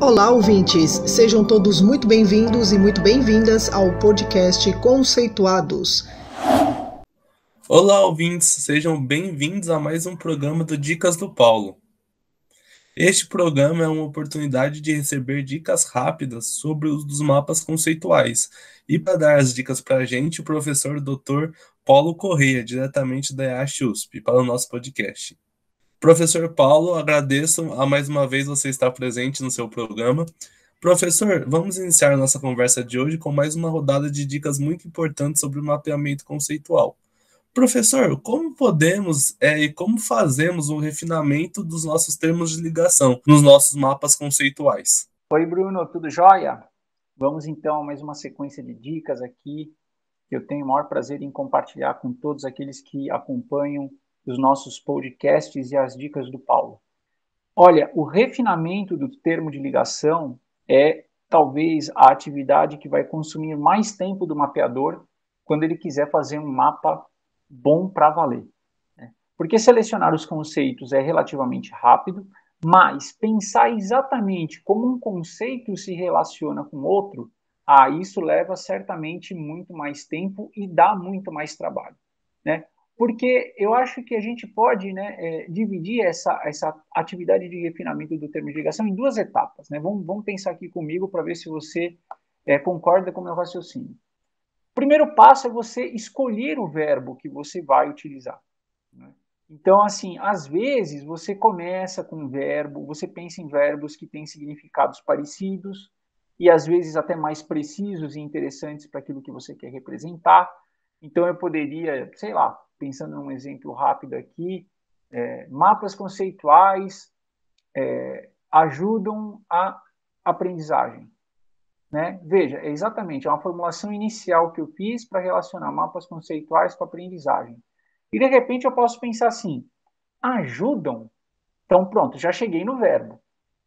Olá, ouvintes! Sejam todos muito bem-vindos e muito bem-vindas ao podcast Conceituados. Olá, ouvintes! Sejam bem-vindos a mais um programa do Dicas do Paulo. Este programa é uma oportunidade de receber dicas rápidas sobre o uso dos mapas conceituais. E para dar as dicas para a gente, o professor Dr. Paulo Correia, diretamente da EASH-USP, para o nosso podcast. Professor Paulo, agradeço a mais uma vez você estar presente no seu programa. Professor, vamos iniciar nossa conversa de hoje com mais uma rodada de dicas muito importantes sobre o mapeamento conceitual. Professor, como podemos e como fazemos o refinamento dos nossos termos de ligação nos nossos mapas conceituais? Oi, Bruno, tudo jóia? Vamos então a mais uma sequência de dicas aqui que eu tenho o maior prazer em compartilhar com todos aqueles que acompanham os nossos podcasts e as dicas do Paulo. Olha, o refinamento do termo de ligação é talvez a atividade que vai consumir mais tempo do mapeador quando ele quiser fazer um mapa bom para valer. Porque selecionar os conceitos é relativamente rápido, mas pensar exatamente como um conceito se relaciona com outro, isso leva certamente muito mais tempo e dá muito mais trabalho, né? Porque eu acho que a gente pode, dividir essa atividade de refinamento do termo de ligação em duas etapas, né? Vamos pensar aqui comigo para ver se você concorda com o meu raciocínio. O primeiro passo é você escolher o verbo que você vai utilizar, né? Então, assim, às vezes você começa com um verbo, você pensa em verbos que têm significados parecidos e às vezes até mais precisos e interessantes para aquilo que você quer representar. Então, eu poderia, sei lá, pensando num exemplo rápido aqui, mapas conceituais ajudam a aprendizagem, né? Veja, é exatamente uma formulação inicial que eu fiz para relacionar mapas conceituais com aprendizagem. E, de repente, eu posso pensar assim, ajudam? Então, pronto, já cheguei no verbo.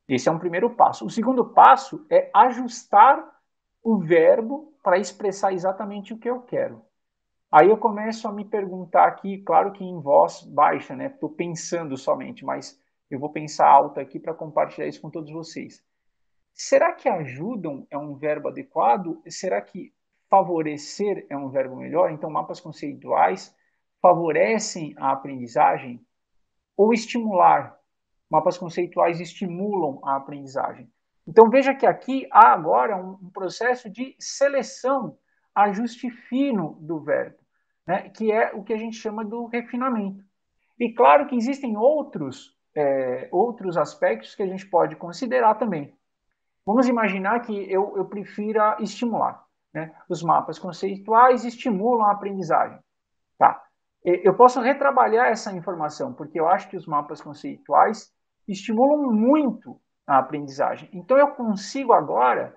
Esse é um primeiro passo. O segundo passo é ajustar o verbo para expressar exatamente o que eu quero. Aí eu começo a me perguntar aqui, claro que em voz baixa, né? Estou pensando somente, mas eu vou pensar alto aqui para compartilhar isso com todos vocês. Será que ajudam é um verbo adequado? Será que favorecer é um verbo melhor? Então, mapas conceituais favorecem a aprendizagem? Ou estimular? Mapas conceituais estimulam a aprendizagem. Então, veja que aqui há agora um processo de seleção, ajuste fino do verbo, né? Que é o que a gente chama do refinamento. E claro que existem outros aspectos que a gente pode considerar também. Vamos imaginar que eu prefira estimular, né? Os mapas conceituais estimulam a aprendizagem. Tá. Eu posso retrabalhar essa informação, porque eu acho que os mapas conceituais estimulam muito a aprendizagem. Então, eu consigo agora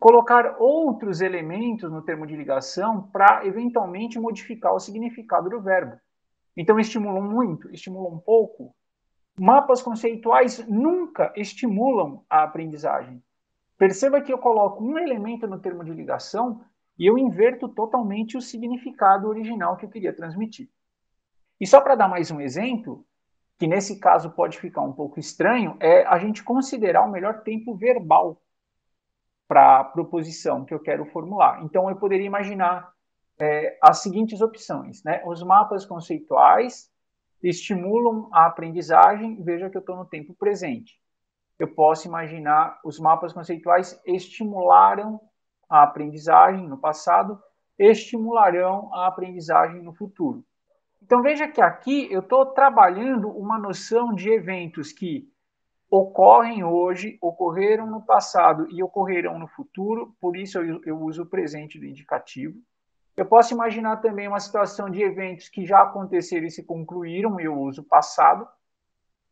colocar outros elementos no termo de ligação para, eventualmente, modificar o significado do verbo. Então, estimulam muito, estimulam pouco. Mapas conceituais nunca estimulam a aprendizagem. Perceba que eu coloco um elemento no termo de ligação e eu inverto totalmente o significado original que eu queria transmitir. E só para dar mais um exemplo, que nesse caso pode ficar um pouco estranho, é a gente considerar o melhor tempo verbal para a proposição que eu quero formular. Então, eu poderia imaginar as seguintes opções, né? Os mapas conceituais estimulam a aprendizagem, veja que eu estou no tempo presente. Eu posso imaginar os mapas conceituais estimularam a aprendizagem no passado, estimularão a aprendizagem no futuro. Então veja que aqui eu estou trabalhando uma noção de eventos que ocorrem hoje, ocorreram no passado e ocorrerão no futuro, por isso eu uso o presente do indicativo. Eu posso imaginar também uma situação de eventos que já aconteceram e se concluíram, e eu uso passado,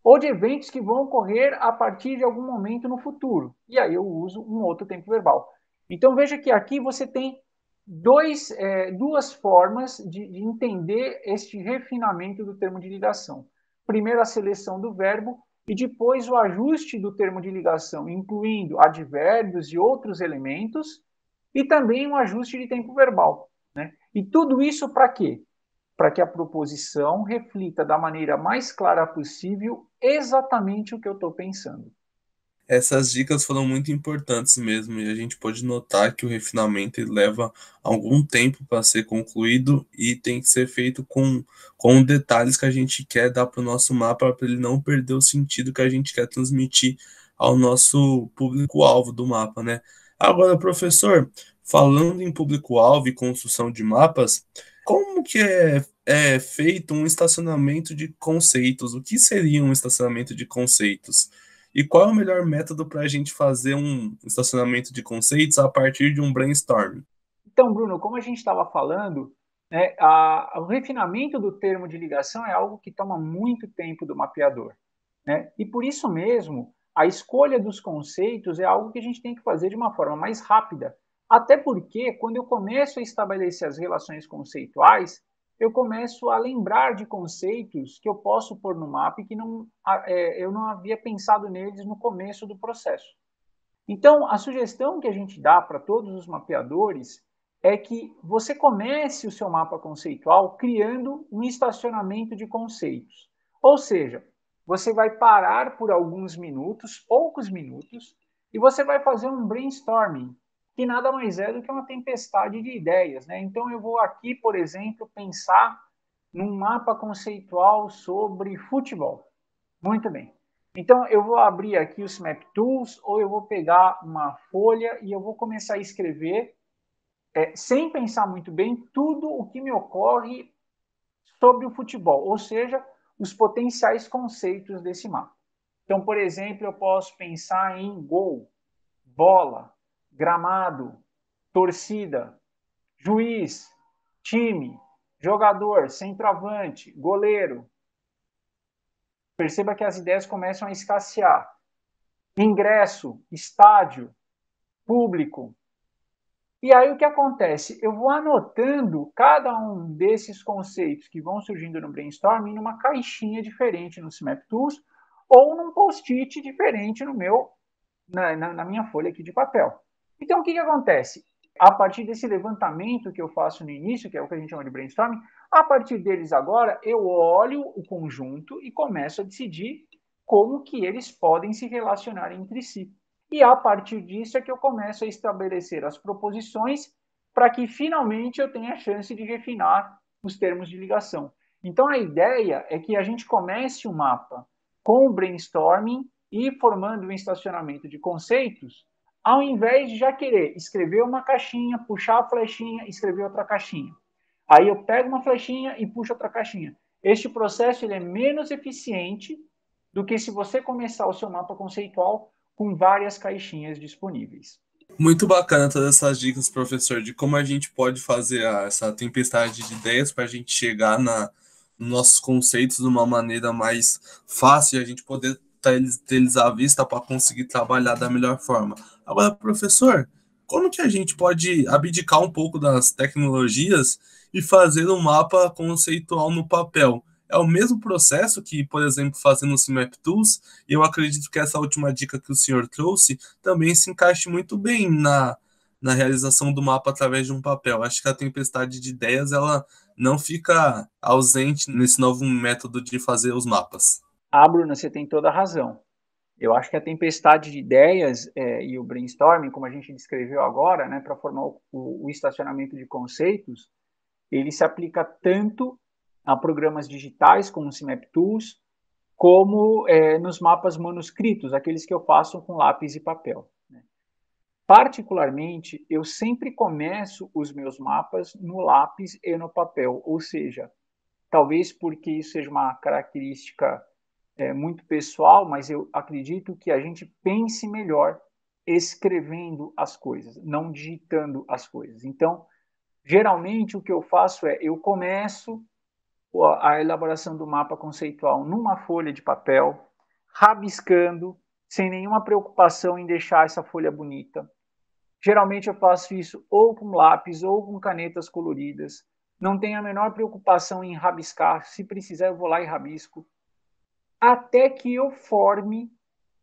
ou de eventos que vão ocorrer a partir de algum momento no futuro. E aí eu uso um outro tempo verbal. Então veja que aqui você tem duas formas de entender este refinamento do termo de ligação. Primeiro a seleção do verbo e depois o ajuste do termo de ligação, incluindo advérbios e outros elementos, e também um ajuste de tempo verbal, né? E tudo isso para quê? Para que a proposição reflita da maneira mais clara possível exatamente o que eu estou pensando. Essas dicas foram muito importantes mesmo, e a gente pode notar que o refinamento ele leva algum tempo para ser concluído e tem que ser feito com detalhes que a gente quer dar para o nosso mapa para ele não perder o sentido que a gente quer transmitir ao nosso público-alvo do mapa, né? Agora, professor, falando em público-alvo e construção de mapas, como que é feito um estacionamento de conceitos? O que seria um estacionamento de conceitos? E qual é o melhor método para a gente fazer um estacionamento de conceitos a partir de um brainstorm? Então, Bruno, como a gente estava falando, né, o refinamento do termo de ligação é algo que toma muito tempo do mapeador, né? E por isso mesmo, a escolha dos conceitos é algo que a gente tem que fazer de uma forma mais rápida. Até porque, quando eu começo a estabelecer as relações conceituais, eu começo a lembrar de conceitos que eu posso pôr no mapa e que eu não havia pensado neles no começo do processo. Então, a sugestão que a gente dá para todos os mapeadores é que você comece o seu mapa conceitual criando um estacionamento de conceitos. Ou seja, você vai parar por alguns minutos, poucos minutos, e você vai fazer um brainstorming, que nada mais é do que uma tempestade de ideias, né? Então, eu vou aqui, por exemplo, pensar num mapa conceitual sobre futebol. Muito bem. Então, eu vou abrir aqui os Map Tools, ou eu vou pegar uma folha e eu vou começar a escrever, sem pensar muito bem, tudo o que me ocorre sobre o futebol, ou seja, os potenciais conceitos desse mapa. Então, por exemplo, eu posso pensar em gol, bola, gramado, torcida, juiz, time, jogador, centroavante, goleiro. Perceba que as ideias começam a escassear. Ingresso, estádio, público. E aí o que acontece? Eu vou anotando cada um desses conceitos que vão surgindo no brainstorming numa caixinha diferente no Map Tools ou num post-it diferente no na minha folha aqui de papel. Então o que acontece? A partir desse levantamento que eu faço no início, que é o que a gente chama de brainstorming, a partir deles agora eu olho o conjunto e começo a decidir como que eles podem se relacionar entre si. E a partir disso é que eu começo a estabelecer as proposições para que finalmente eu tenha a chance de refinar os termos de ligação. Então a ideia é que a gente comece o mapa com o brainstorming e formando um estacionamento de conceitos, ao invés de já querer escrever uma caixinha, puxar a flechinha, escrever outra caixinha. Aí eu pego uma flechinha e puxo outra caixinha. Este processo ele é menos eficiente do que se você começar o seu mapa conceitual com várias caixinhas disponíveis. Muito bacana todas essas dicas, professor, de como a gente pode fazer essa tempestade de ideias para a gente chegar nos nossos conceitos de uma maneira mais fácil e a gente poder ter eles à vista para conseguir trabalhar da melhor forma. Agora, professor, como que a gente pode abdicar um pouco das tecnologias e fazer um mapa conceitual no papel? É o mesmo processo que, por exemplo, fazendo o Map Tools, e eu acredito que essa última dica que o senhor trouxe também se encaixe muito bem na realização do mapa através de um papel. Acho que a tempestade de ideias ela não fica ausente nesse novo método de fazer os mapas. Bruno, você tem toda a razão. Eu acho que a tempestade de ideias e o brainstorming, como a gente descreveu agora, né, para formar o estacionamento de conceitos, ele se aplica tanto a programas digitais, como o Map Tools, como nos mapas manuscritos, aqueles que eu faço com lápis e papel. Né? Particularmente, eu sempre começo os meus mapas no lápis e no papel, ou seja, talvez porque isso seja uma característica muito pessoal, mas eu acredito que a gente pense melhor escrevendo as coisas, não digitando as coisas. Então, geralmente o que eu faço é eu começo a elaboração do mapa conceitual numa folha de papel, rabiscando, sem nenhuma preocupação em deixar essa folha bonita. Geralmente eu faço isso ou com lápis ou com canetas coloridas. Não tenho a menor preocupação em rabiscar. Se precisar, eu vou lá e rabisco. Até que eu forme,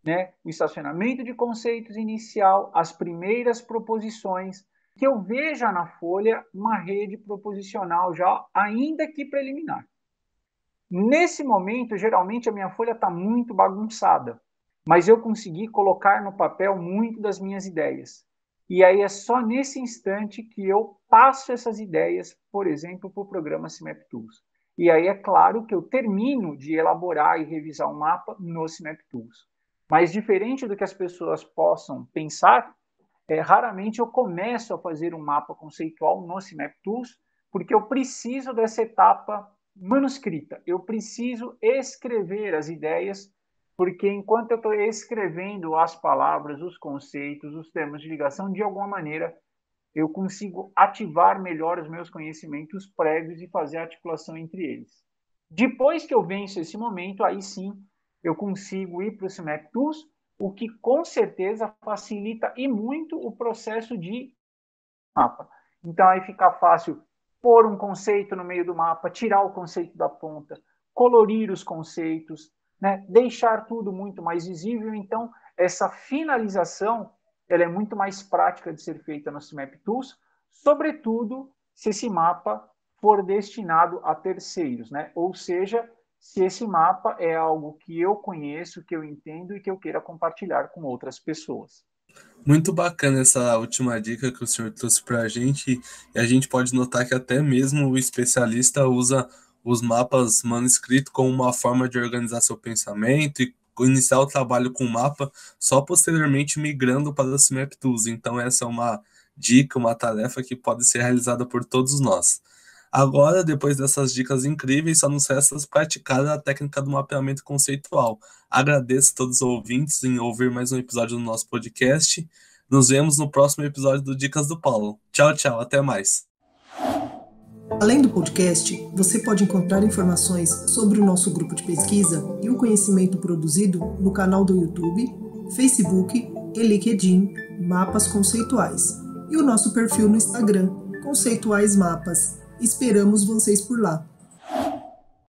né, o estacionamento de conceitos inicial, as primeiras proposições, que eu veja na folha uma rede proposicional já, ainda que preliminar. Nesse momento, geralmente, a minha folha está muito bagunçada. mas eu consegui colocar no papel muito das minhas ideias. E aí é só nesse instante que eu passo essas ideias, por exemplo, para o programa CIMAP Tools. E aí é claro que eu termino de elaborar e revisar um mapa no CIMAP Tools. Mas diferente do que as pessoas possam pensar, raramente eu começo a fazer um mapa conceitual no CIMAP Tools, porque eu preciso dessa etapa manuscrita. Eu preciso escrever as ideias, porque enquanto eu estou escrevendo as palavras, os conceitos, os termos de ligação, de alguma maneira eu consigo ativar melhor os meus conhecimentos prévios e fazer a articulação entre eles. Depois que eu venço esse momento, aí sim eu consigo ir para o CIMAP Tools, o que com certeza facilita e muito o processo de mapa. Então aí fica fácil pôr um conceito no meio do mapa, tirar o conceito da ponta, colorir os conceitos, né? Deixar tudo muito mais visível. Então essa finalização ela é muito mais prática de ser feita no CIMAP Tools, sobretudo se esse mapa for destinado a terceiros, né? Ou seja, se esse mapa é algo que eu conheço, que eu entendo e que eu queira compartilhar com outras pessoas. Muito bacana essa última dica que o senhor trouxe para a gente, e a gente pode notar que até mesmo o especialista usa os mapas manuscritos como uma forma de organizar seu pensamento e iniciar o trabalho com o mapa, só posteriormente migrando para o CIMAP Tools. Então essa é uma dica, uma tarefa que pode ser realizada por todos nós. Agora, depois dessas dicas incríveis, só nos resta praticar a técnica do mapeamento conceitual. Agradeço a todos os ouvintes em ouvir mais um episódio do nosso podcast. Nos vemos no próximo episódio do Dicas do Paulo. Tchau, tchau, até mais. Além do podcast, você pode encontrar informações sobre o nosso grupo de pesquisa e o conhecimento produzido no canal do YouTube, Facebook e LinkedIn Mapas Conceituais e o nosso perfil no Instagram, Conceituais Mapas. Esperamos vocês por lá.